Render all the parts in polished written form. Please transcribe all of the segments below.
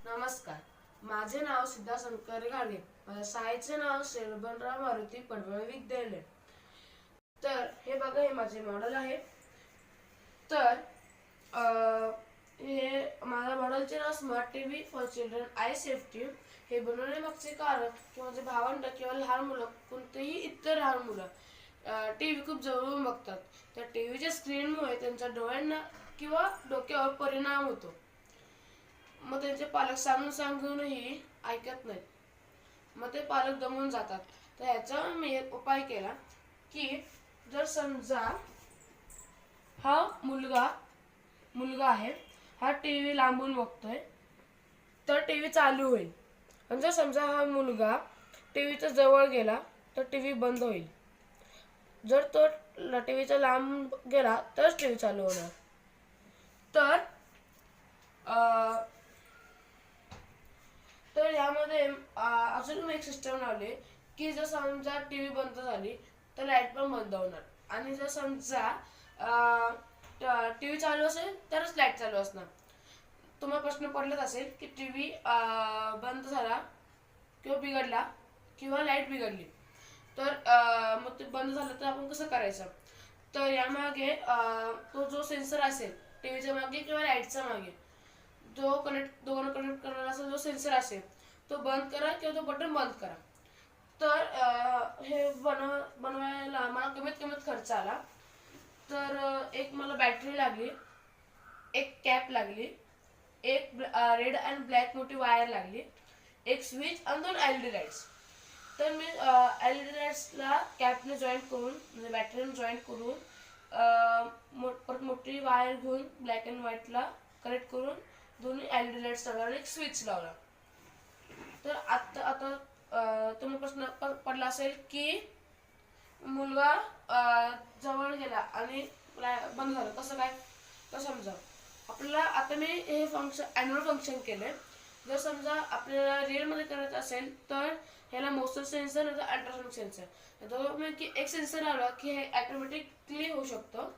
नमस्कार, माझे नाव सिद्धार्थ शंकर घाडगे. माझ्या शाळेचे नाव श्रीबंडराव मारुती पडवळ विद्यालय. तर हे बघा, हे माझे मॉडेल आहे. तर हे माझ्या मॉडेलचे नाव smart TV for children eye safety. हे बनवण्यामागचे कारण की माझे भावंड किंवा लहान मुलं, कोणतेही इतर लहान मुलं टीव्ही खूप जवळून बघतात. त्या टीव्हीच्या स्क्रीनमुळे त्यांच्या डोळ्यांना किंवा डोक्यावर परिणाम होतो. मग त्यांचे पालक सांगूनही ऐकत नाहीत. मग ते पालक दमून जातात. तर ह्याचा मी एक उपाय केला की जर समजा हा मुलगा आहे, हा टीव्ही लांबून बघतोय, तर टीव्ही चालू होईल. आणि जर समजा हा मुलगा टीव्हीच्या जवळ गेला तर टीव्ही बंद होईल. जर तो टीव्हीच्या लांब गेला तरच टीव्ही चालू होणार. तर यामध्ये अजून मी एक सिस्टम लावली की जर समजा टीव्ही बंद झाली तर लाईट पण बंद होणार. आणि जर समजा टीव्ही चालू असेल तरच लाईट चालू असणार. तुम्हाला प्रश्न पडलाच असेल की टीव्ही बंद झाला किंवा बिघडला किंवा लाईट बिघडली तर मग ते बंद झालं तर आपण कसं करायचं. तर यामागे तो जो सेन्सर असेल टीव्हीच्या मागे किंवा लाईटच्या मागे, जो दोघांना कनेक्ट करणारा असा जो सेन्सर असेल तो बंद करा किंवा तो बटन बंद करा. तर हे बनवायला मला कमीत खर्च आला. तर एक मला बॅटरी लागली, एक कॅप लागली, एक रेड अँड ब्लॅक मोठी वायर लागली, एक स्विच आणि 2 LED लाईट्स. तर मी LED लाईट्सला कॅपने जॉईंट करून, म्हणजे बॅटरीने जॉईंट करून, परत मोठी वायर घेऊन ब्लॅक अँड व्हाईटला कनेक्ट करून दोन्ही LED लाईट्स लावला आणि एक स्विच लावला. तर आता तुम्हाला प्रश्न पडला असेल की मुलगा जवळ गेला आणि बंद झालं कसं काय. तर समजा आपल्याला आता मी हे ॲन्युअल फंक्शन केलंय. जर समजा आपल्याला रिअलमध्ये करायचं असेल तर ह्याला मोशन सेन्सर नाही तर अल्ट्रासोनिक सेन्सर, दोघांपैकी एक सेन्सर लावला की हे ऑटोमॅटिकली होऊ शकतं.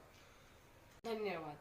धन्यवाद.